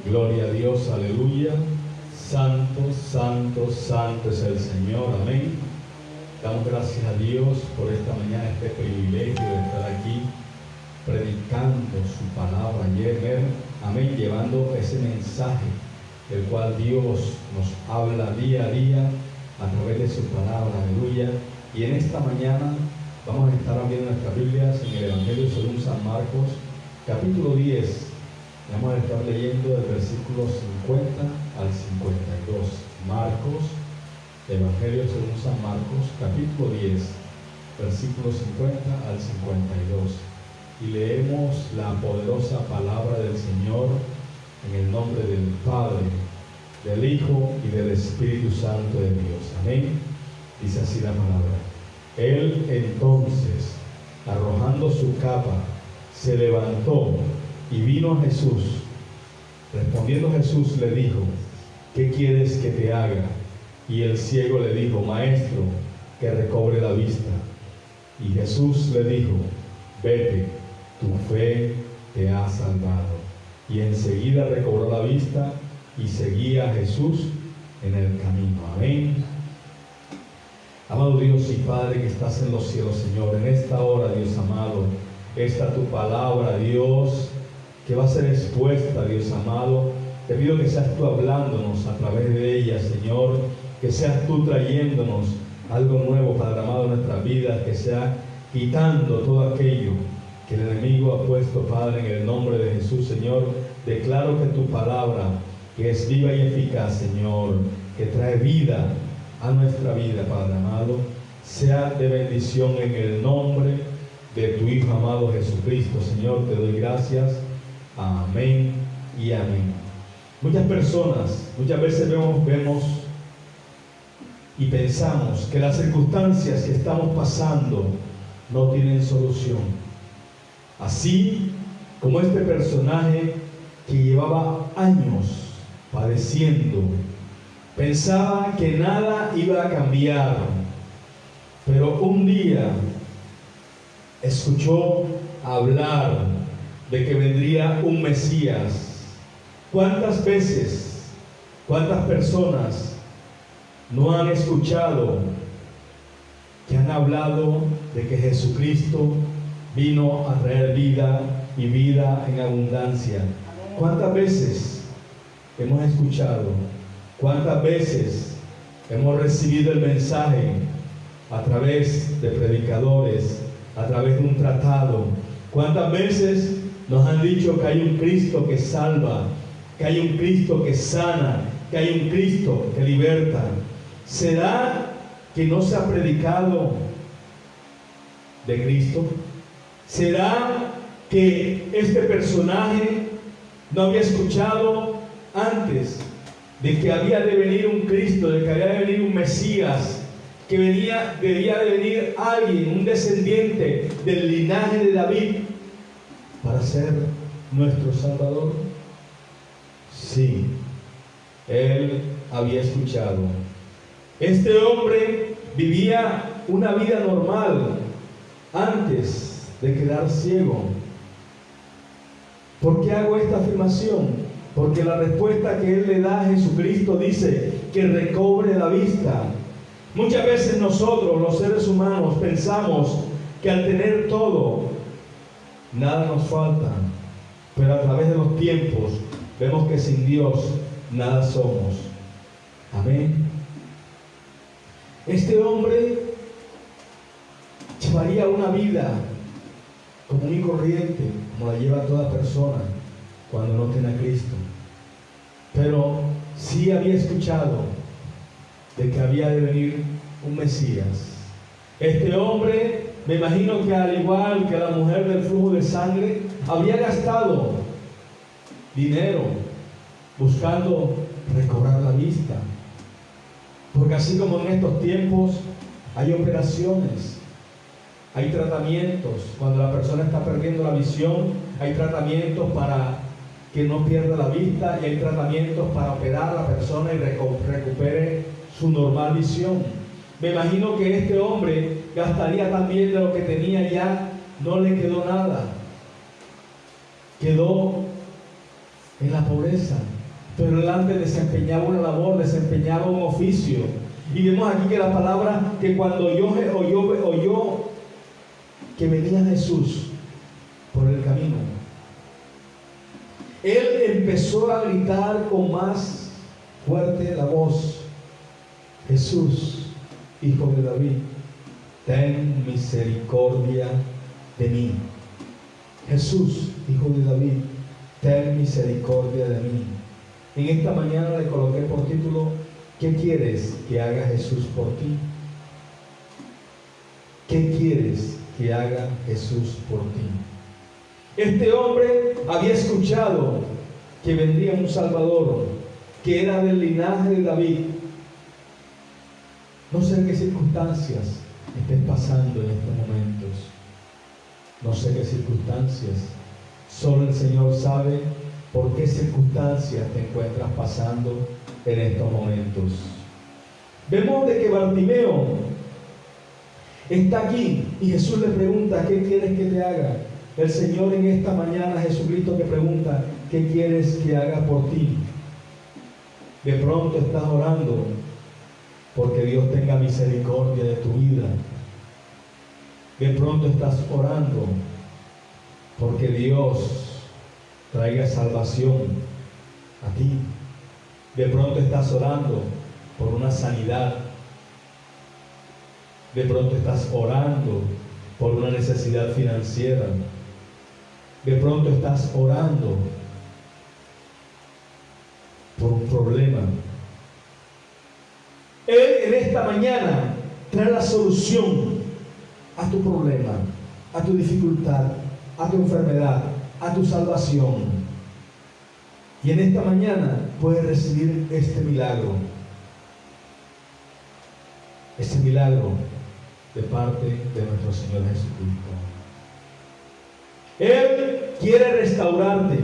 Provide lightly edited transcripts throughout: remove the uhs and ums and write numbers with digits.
Gloria a Dios, aleluya. Santo, santo, santo es el Señor, amén. Damos gracias a Dios por esta mañana, este privilegio de estar aquí predicando su palabra, amén, llevando ese mensaje el cual Dios nos habla día a día a través de su palabra, aleluya. Y en esta mañana vamos a estar abriendo nuestras Biblias en el Evangelio según San Marcos, capítulo 10. Vamos a estar leyendo del versículo 50 al 52. Marcos, Evangelio según San Marcos, capítulo 10, versículo 50 al 52. Y leemos la poderosa palabra del Señor en el nombre del Padre, del Hijo y del Espíritu Santo de Dios. Amén. Dice así la palabra. Él entonces, arrojando su capa, se levantó y vino a Jesús. Respondiendo Jesús le dijo: ¿qué quieres que te haga? Y el ciego le dijo: Maestro, que recobre la vista. Y Jesús le dijo: vete, tu fe te ha salvado. Y enseguida recobró la vista y seguía a Jesús en el camino. Amén. Amado Dios y Padre que estás en los cielos, Señor, en esta hora, Dios amado, esta tu palabra, Dios, que va a ser expuesta, Dios amado. Te pido que seas tú hablándonos a través de ella, Señor, que seas tú trayéndonos algo nuevo, Padre amado, en nuestras vidas, que sea quitando todo aquello que el enemigo ha puesto, Padre, en el nombre de Jesús, Señor. Declaro que tu palabra, que es viva y eficaz, Señor, que trae vida a nuestra vida, Padre amado, sea de bendición en el nombre de tu Hijo amado Jesucristo. Señor, te doy gracias. Amén y amén. Muchas personas, muchas veces vemos y pensamos que las circunstancias que estamos pasando no tienen solución. Así como este personaje que llevaba años padeciendo, pensaba que nada iba a cambiar, pero un día escuchó hablar de que vendría un Mesías. ¿Cuántas veces, cuántas personas no han escuchado que han hablado de que Jesucristo vino a traer vida y vida en abundancia? ¿Cuántas veces hemos escuchado? ¿Cuántas veces hemos recibido el mensaje a través de predicadores, a través de un tratado? ¿Cuántas veces nos han dicho que hay un Cristo que salva, que hay un Cristo que sana, que hay un Cristo que liberta? ¿Será que no se ha predicado de Cristo? ¿Será que este personaje no había escuchado antes de que había de venir un Cristo, de que había de venir un Mesías, que debía de venir alguien, un descendiente del linaje de David, para ser nuestro Salvador? Sí, él había escuchado. Este hombre vivía una vida normal antes de quedar ciego. ¿Por qué hago esta afirmación? Porque la respuesta que él le da a Jesucristo dice que recobre la vista. Muchas veces nosotros, los seres humanos, pensamos que al tener todo, nada nos falta. Pero a través de los tiempos, vemos que sin Dios nada somos. Amén. Este hombre llevaría una vida común y corriente, como la lleva toda persona cuando no tiene a Cristo. Pero sí había escuchado de que había de venir un Mesías. Este hombre, me imagino que al igual que la mujer del flujo de sangre, había gastado dinero buscando recobrar la vista. Porque así como en estos tiempos hay operaciones, hay tratamientos, cuando la persona está perdiendo la visión, hay tratamientos para que no pierda la vista y hay tratamientos para operar a la persona y recupere su normal visión. Me imagino que este hombre gastaría también de lo que tenía, ya no le quedó nada. quedó en la pobreza, pero él antes desempeñaba una labor, desempeñaba un oficio. Y vemos aquí que la palabra, que cuando oyó que venía Jesús por el camino, él empezó a gritar con más fuerte la voz: Jesús, Hijo de David, ten misericordia de mí. Jesús, Hijo de David, ten misericordia de mí. En esta mañana le coloqué por título: ¿qué quieres que haga Jesús por ti? ¿Qué quieres que haga Jesús por ti? Este hombre había escuchado que vendría un Salvador, que era del linaje de David. No sé en qué circunstancias estés pasando en estos momentos. No sé qué circunstancias. Solo el Señor sabe por qué circunstancias te encuentras pasando en estos momentos. Vemos de que Bartimeo está aquí y Jesús le pregunta: ¿qué quieres que te haga? El Señor en esta mañana, Jesucristo, te pregunta: ¿qué quieres que haga por ti? De pronto estás orando porque Dios tenga misericordia de tu vida. De pronto estás orando porque Dios traiga salvación a ti. De pronto estás orando por una sanidad. De pronto estás orando por una necesidad financiera. De pronto estás orando por un problema. Él en esta mañana trae la solución a tu problema, a tu dificultad, a tu enfermedad, a tu salvación. Y en esta mañana puedes recibir este milagro. Este milagro de parte de nuestro Señor Jesucristo. Él quiere restaurarte.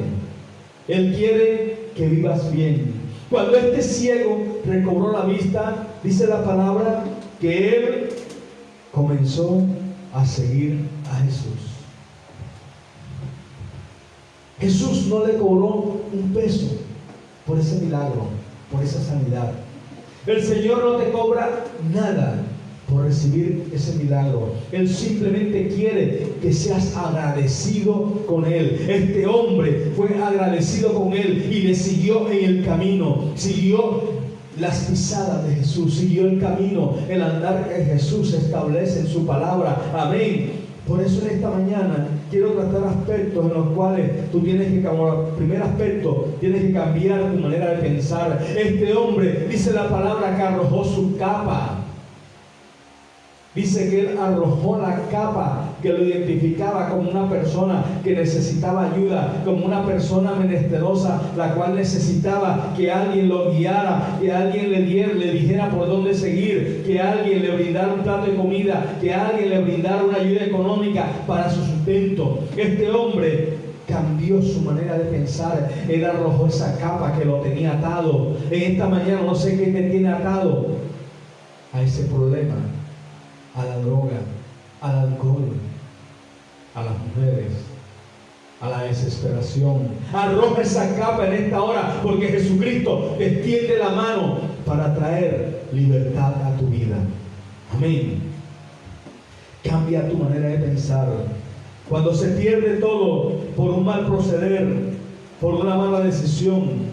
Él quiere que vivas bien. Cuando este ciego recobró la vista, dice la palabra que él comenzó a seguir a Jesús. Jesús no le cobró un peso por ese milagro, por esa sanidad. El Señor no te cobra nada por recibir ese milagro. Él simplemente quiere que seas agradecido con Él. Este hombre fue agradecido con Él y le siguió en el camino, siguió las pisadas de Jesús, siguió el camino, el andar que Jesús establece en su palabra. Amén. Por eso en esta mañana quiero tratar aspectos en los cuales tú tienes que, como primer aspecto, tienes que cambiar tu manera de pensar. Este hombre, dice la palabra, que arrojó su capa. Dice que él arrojó la capa que lo identificaba como una persona que necesitaba ayuda, como una persona menesterosa, la cual necesitaba que alguien lo guiara, que alguien le dijera por dónde seguir, que alguien le brindara un plato de comida, que alguien le brindara una ayuda económica para su sustento. Este hombre cambió su manera de pensar. Él arrojó esa capa que lo tenía atado. En esta mañana no sé qué te tiene atado a ese problema, a la droga, al alcohol, a las mujeres, a la desesperación. Arroja esa capa en esta hora, porque Jesucristo te extiende la mano para traer libertad a tu vida. Amén. Cambia tu manera de pensar. Cuando se pierde todo por un mal proceder, por una mala decisión,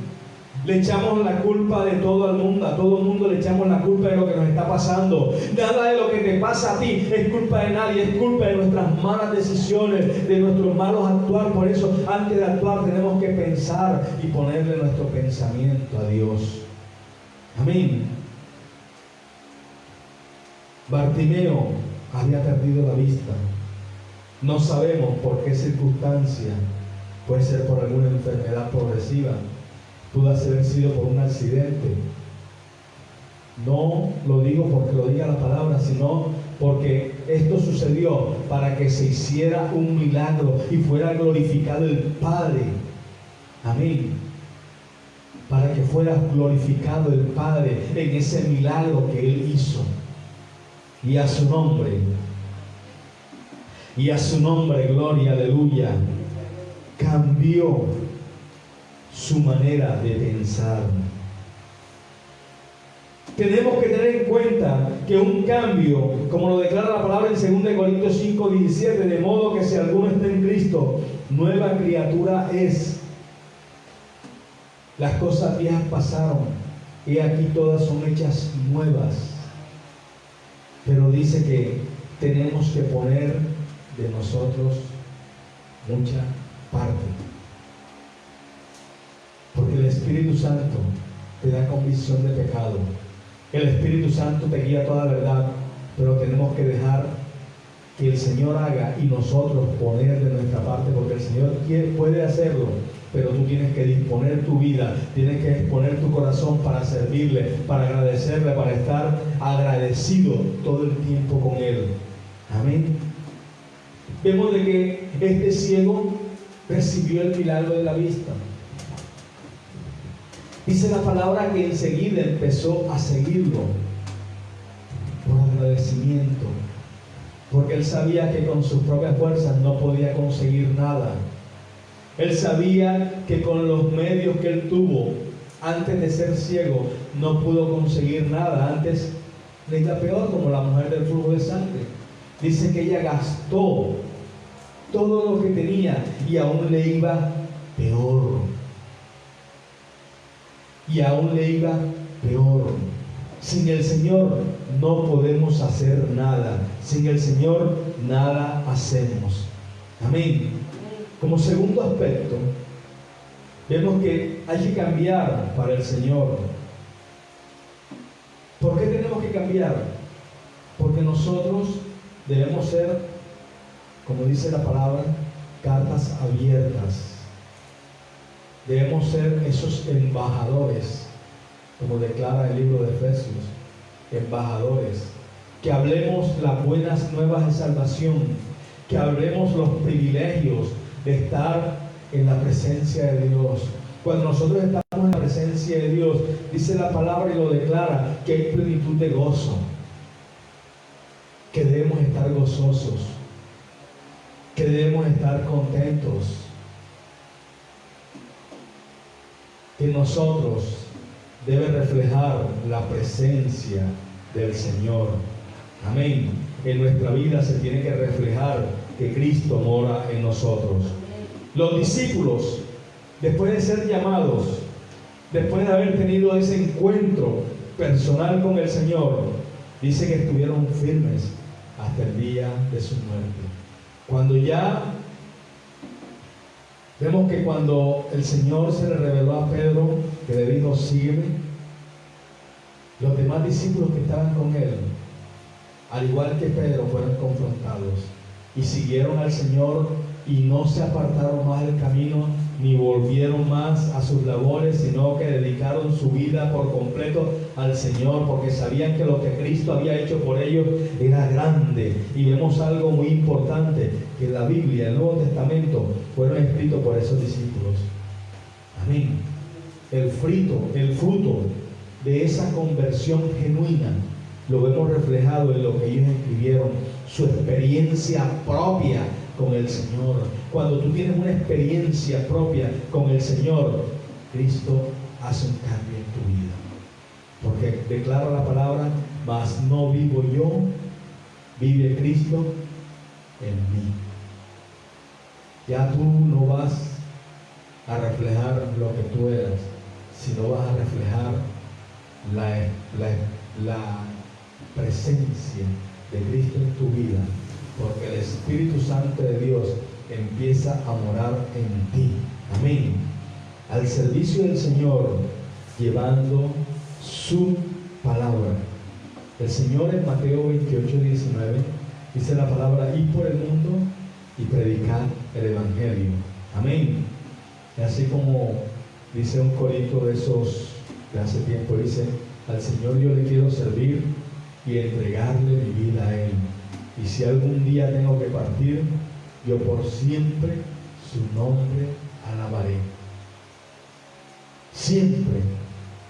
le echamos la culpa de todo el mundo, a todo el mundo le echamos la culpa de lo que nos está pasando. Nada de lo que te pasa a ti es culpa de nadie, es culpa de nuestras malas decisiones, de nuestros malos actuar. Por eso, antes de actuar, tenemos que pensar y ponerle nuestro pensamiento a Dios. Amén. Bartimeo había perdido la vista. No sabemos por qué circunstancia. Puede ser por alguna enfermedad progresiva. Pudo haber sido por un accidente. No lo digo porque lo diga la palabra, sino porque esto sucedió para que se hiciera un milagro y fuera glorificado el Padre. Amén. Para que fuera glorificado el Padre en ese milagro que Él hizo. Y a su nombre, gloria, aleluya. cambió su manera de pensar. Tenemos que tener en cuenta que un cambio, como lo declara la palabra en 2 Corintios 5:17, de modo que si alguno está en Cristo, nueva criatura es. Las cosas viejas pasaron, y aquí todas son hechas nuevas. Pero dice que tenemos que poner de nosotros mucha parte. Porque el Espíritu Santo te da convicción de pecado. El Espíritu Santo te guía a toda verdad, pero tenemos que dejar que el Señor haga y nosotros poner de nuestra parte, porque el Señor puede hacerlo, pero tú tienes que disponer tu vida, tienes que disponer tu corazón para servirle, para agradecerle, para estar agradecido todo el tiempo con Él. Amén. Vemos de que este ciego recibió el milagro de la vista. Dice la palabra que enseguida empezó a seguirlo por agradecimiento, porque él sabía que con sus propias fuerzas no podía conseguir nada. Él sabía que con los medios que él tuvo antes de ser ciego no pudo conseguir nada. Antes le iba peor, como la mujer del flujo de sangre. Dice que ella gastó todo lo que tenía y aún le iba peor. Y aún le iba peor. Sin el Señor no podemos hacer nada. Sin el Señor nada hacemos. Amén. Como segundo aspecto, vemos que hay que cambiar para el Señor. ¿Por qué tenemos que cambiar? Porque nosotros debemos ser, como dice la palabra, cartas abiertas. Debemos ser esos embajadores, como declara el libro de Efesios, embajadores, que hablemos las buenas nuevas de salvación, que hablemos los privilegios de estar en la presencia de Dios. Cuando nosotros estamos en la presencia de Dios, dice la palabra y lo declara, que hay plenitud de gozo, que debemos estar gozosos, que debemos estar contentos, que nosotros debe reflejar la presencia del Señor. Amén. En nuestra vida se tiene que reflejar que Cristo mora en nosotros. Los discípulos, después de ser llamados, después de haber tenido ese encuentro personal con el Señor, dice que estuvieron firmes hasta el día de su muerte. Cuando ya vemos que cuando el Señor se le reveló a Pedro, que le dijo, sígueme, los demás discípulos que estaban con él, al igual que Pedro, fueron confrontados y siguieron al Señor y no se apartaron más del camino, ni volvieron más a sus labores, sino que dedicaron su vida por completo al Señor, porque sabían que lo que Cristo había hecho por ellos era grande. Y vemos algo muy importante, que la Biblia, el Nuevo Testamento, fueron escritos por esos discípulos. Amén. El fruto de esa conversión genuina lo vemos reflejado en lo que ellos escribieron, su experiencia propia con el Señor. Cuando tú tienes una experiencia propia con el Señor, Cristo hace un cambio en tu vida, porque declara la palabra, mas no vivo yo, vive Cristo en mí. Ya tú no vas a reflejar lo que tú eras, sino vas a reflejar la presencia de Cristo en tu vida, porque el Espíritu Santo de Dios empieza a morar en ti. Amén. Al servicio del Señor, llevando su palabra. El Señor en Mateo 28:19 dice la palabra, id por el mundo y predicad el Evangelio. Amén. Y así como dice un corito de esos de hace tiempo, dice, al Señor yo le quiero servir y entregarle mi vida a Él. Y si algún día tengo que partir, yo por siempre su nombre alabaré. Siempre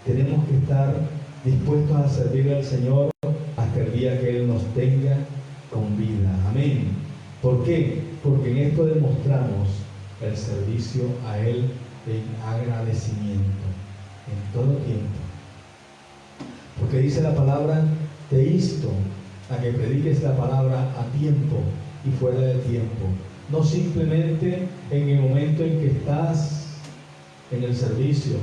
tenemos que estar dispuestos a servir al Señor hasta el día que Él nos tenga con vida. Amén. ¿Por qué? Porque en esto demostramos el servicio a Él en agradecimiento, en todo tiempo. Porque dice la palabra, te insto a que prediques la palabra a tiempo y fuera de tiempo. No simplemente en el momento en que estás en el servicio,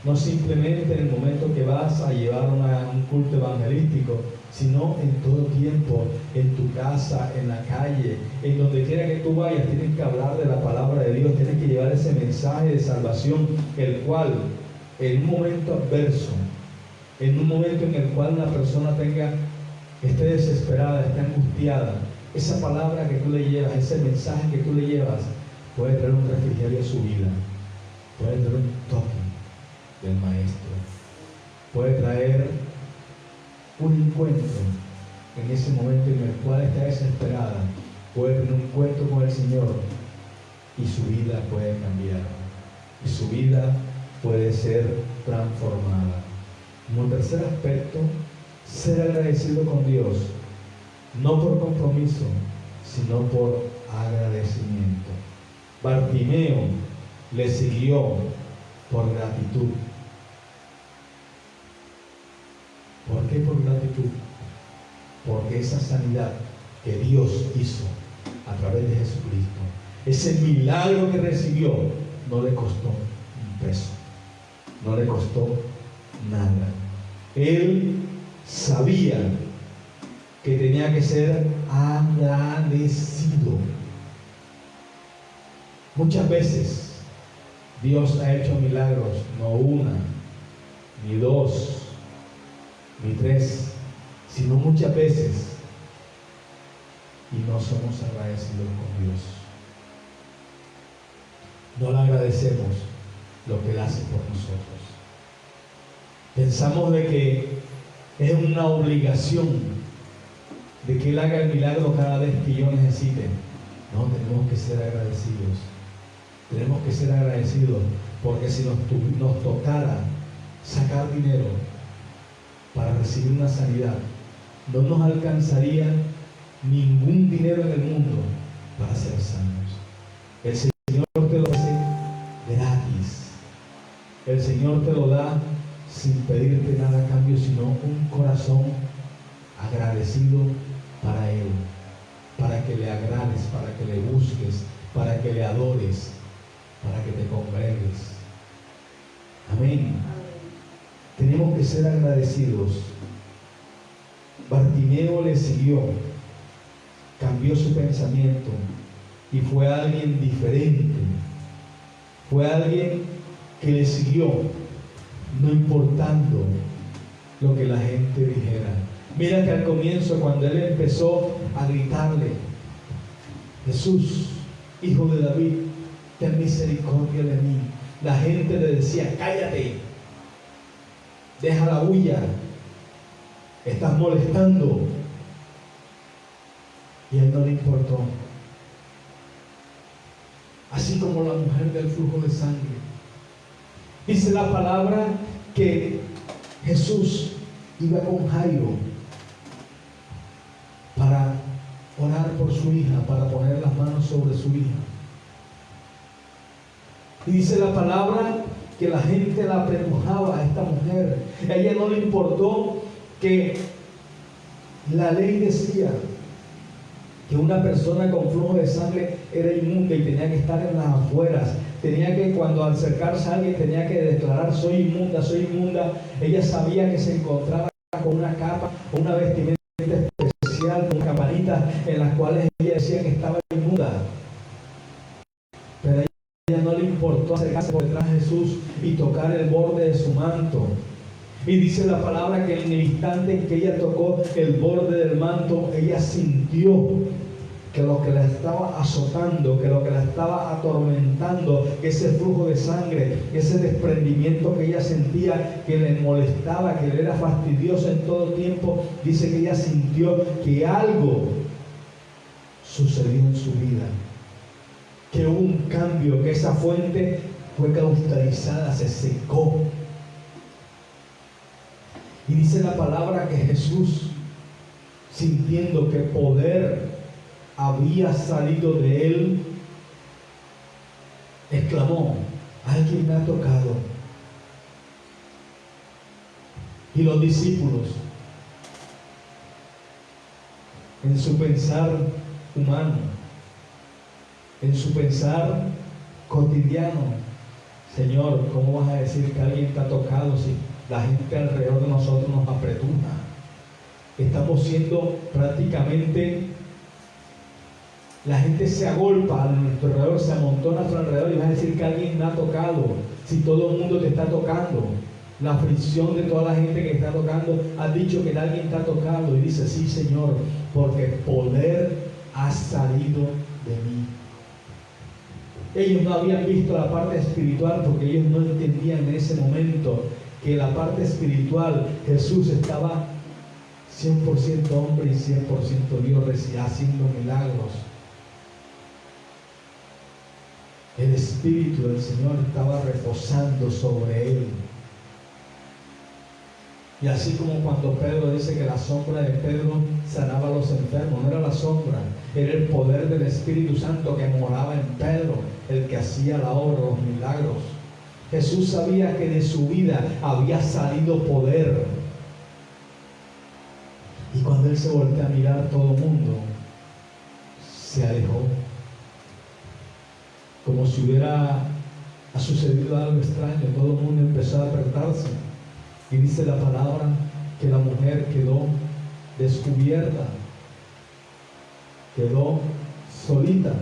no simplemente en el momento que vas a llevar un culto evangelístico, sino en todo tiempo, en tu casa, en la calle, en donde quiera que tú vayas, tienes que hablar de la palabra de Dios, tienes que llevar ese mensaje de salvación, el cual en un momento adverso, en un momento en el cual una persona esté desesperada, esté angustiada, esa palabra que tú le llevas, ese mensaje que tú le llevas, puede traer un refrigerio a su vida, puede traer un toque del Maestro, puede traer un encuentro en ese momento en el cual está desesperada, puede tener un encuentro con el Señor y su vida puede cambiar, y su vida puede ser transformada. Como tercer aspecto, ser agradecido con Dios, no por compromiso, sino por agradecimiento. Bartimeo le siguió por gratitud. ¿Por qué por gratitud? Porque esa sanidad que Dios hizo a través de Jesucristo, ese milagro que recibió, no le costó un peso, no le costó nada. Él sabía que tenía que ser agradecido. Muchas veces Dios ha hecho milagros, no una, ni dos, ni tres, sino muchas veces, y no somos agradecidos con Dios. No le agradecemos lo que Él hace por nosotros. Pensamos de que es una obligación de que Él haga el milagro cada vez que yo necesite. No, tenemos que ser agradecidos. Tenemos que ser agradecidos, porque si nos tocara sacar dinero para recibir una sanidad, no nos alcanzaría ningún dinero en el mundo para ser sanos. El Señor te lo hace gratis. El Señor te lo da sin pedirte nada a cambio, sino un corazón agradecido para Él, para que le agrades, para que le busques, para que le adores, para que te congregues. Amén. Tenemos que ser agradecidos. Bartimeo le siguió, cambió su pensamiento y fue alguien diferente. Fue alguien que le siguió, no importando lo que la gente dijera. Mira que al comienzo, cuando él empezó a gritarle, Jesús, Hijo de David, ten misericordia de mí, la gente le decía, cállate, deja la bulla, estás molestando. Y a él no le importó. Así como la mujer del flujo de sangre. Dice la palabra que Jesús iba con Jairo para orar por su hija, para poner las manos sobre su hija. Y dice la palabra que la gente la apretujaba a esta mujer. A ella no le importó que la ley decía que una persona con flujo de sangre era inmunda y tenía que estar en las afueras. Tenía que, cuando al acercarse a alguien, tenía que declarar, soy inmunda, soy inmunda. Ella sabía que se encontraba con una capa, una vestimenta especial, con campanitas en las cuales ella decía que estaba inmunda. Pero a ella no le importó acercarse por detrás de Jesús y tocar el borde de su manto. Y dice la palabra que en el instante en que ella tocó el borde del manto, ella sintió que lo que la estaba azotando, que lo que la estaba atormentando, que ese flujo de sangre, ese desprendimiento que ella sentía, que le molestaba, que le era fastidioso en todo tiempo, dice que ella sintió que algo sucedió en su vida, que hubo un cambio, que esa fuente fue cauterizada, se secó. Y dice la palabra que Jesús, sintiendo que poder había salido de él, exclamó: alguien me ha tocado. Y los discípulos, en su pensar humano, en su pensar cotidiano: Señor, ¿cómo vas a decir que alguien te ha tocado si la gente alrededor de nosotros nos apretuja? Estamos siendo prácticamente, la gente se agolpa a nuestro alrededor, se amontona a nuestro alrededor, y vas a decir que alguien me ha tocado si todo el mundo te está tocando. La fricción de toda la gente que está tocando ha dicho que alguien te ha tocado, y dice: sí, Señor, porque poder ha salido de mí. Ellos no habían visto la parte espiritual, porque ellos no entendían en ese momento que la parte espiritual, Jesús estaba 100% hombre y 100% Dios, haciendo milagros. El Espíritu del Señor estaba reposando sobre él. Y así como cuando Pedro dice que la sombra de Pedro sanaba a los enfermos, no era la sombra, era el poder del Espíritu Santo que moraba en Pedro, el que hacía la obra, los milagros. Jesús sabía que de su vida había salido poder. Y cuando él se voltea a mirar, todo el mundo se alejó, como si hubiera sucedido algo extraño. Todo el mundo empezó a apartarse. Y dice la palabra que la mujer quedó descubierta, quedó solita.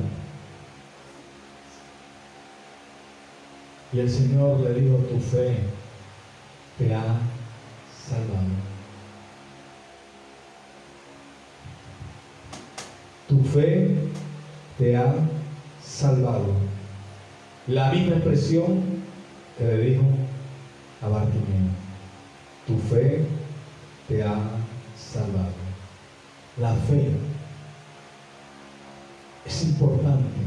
Y el Señor le dijo: tu fe te ha salvado. Tu fe te ha salvado. La misma expresión que le dijo a Bartimeo: tu fe te ha salvado. La fe es importante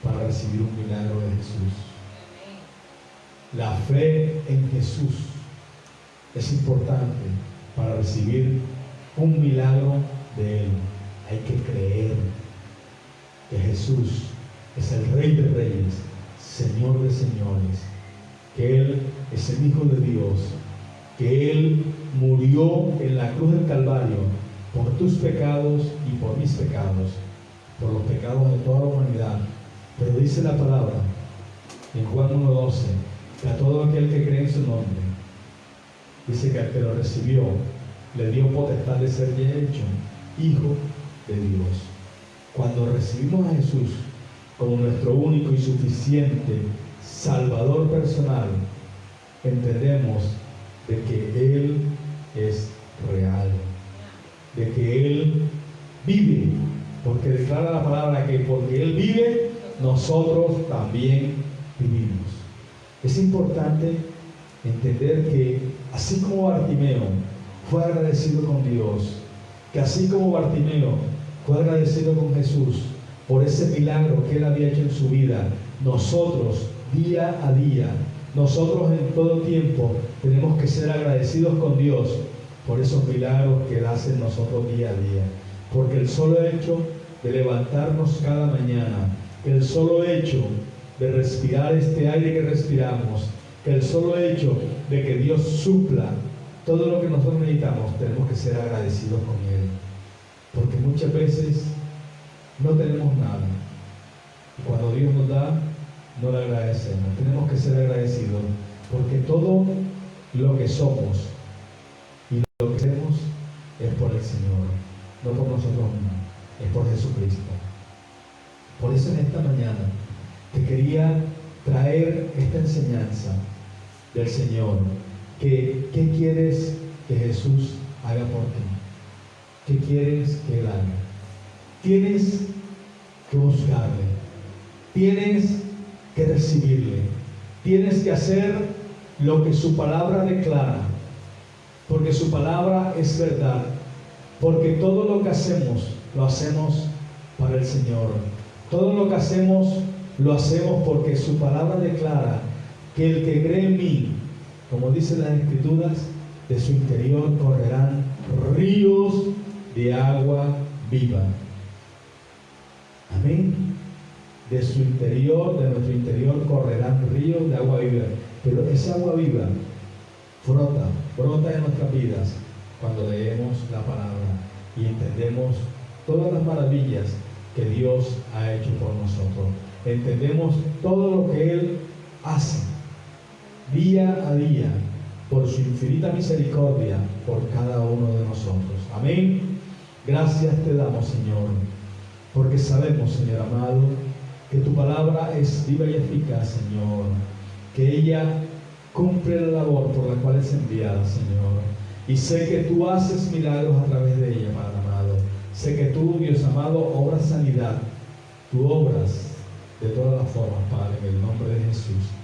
para recibir un milagro de Jesús. La fe en Jesús es importante para recibir un milagro de Él. Hay que creer que Jesús es el Rey de Reyes, Señor de Señores, que Él es el Hijo de Dios, que Él murió en la cruz del Calvario por tus pecados y por mis pecados, por los pecados de toda la humanidad. Pero dice la palabra en Juan 1:12, que a todo aquel que cree en su nombre, dice que al que lo recibió, le dio potestad de ser hecho hijo de Dios. Cuando recibimos a Jesús como nuestro único y suficiente Salvador personal, entendemos de que Él es real, de que Él vive, porque declara la palabra que porque Él vive, nosotros también vivimos. Es importante entender que así como Bartimeo fue agradecido con Dios, que así como Bartimeo fue agradecido con Jesús por ese milagro que Él había hecho en su vida, nosotros día a día, nosotros en todo tiempo tenemos que ser agradecidos con Dios por esos milagros que Él hace en nosotros día a día. Porque el solo hecho de levantarnos cada mañana, el solo hecho de respirar este aire que respiramos, el solo hecho de que Dios supla todo lo que nosotros necesitamos, tenemos que ser agradecidos con Él. Porque muchas veces no tenemos nada. Y cuando Dios nos da, no le agradecemos. Tenemos que ser agradecidos, porque todo lo que somos y lo que hacemos es por el Señor, no por nosotros mismos, es por Jesucristo. Por eso en esta mañana te quería traer esta enseñanza del Señor. ¿Qué quieres que Jesús haga por ti? ¿Qué quieres que Él haga? Tienes que buscarle, tienes que recibirle, tienes que hacer lo que su palabra declara, porque su palabra es verdad, porque todo lo que hacemos, lo hacemos para el Señor. Todo lo que hacemos, lo hacemos porque su palabra declara que el que cree en mí, como dicen las Escrituras, de su interior correrán ríos de agua viva. Amén. de su interior, de nuestro interior, correrán ríos de agua viva. Pero esa agua viva brota en nuestras vidas cuando leemos la palabra y entendemos todas las maravillas que Dios ha hecho por nosotros. Entendemos todo lo que Él hace día a día por su infinita misericordia por cada uno de nosotros. Amén. Gracias te damos, Señor, porque sabemos, Señor amado, que tu palabra es viva y eficaz, Señor, que ella cumple la labor por la cual es enviada, Señor, y sé que tú haces milagros a través de ella, Padre amado. Sé que tú, Dios amado, obras sanidad, tú obras de todas las formas, Padre, en el nombre de Jesús.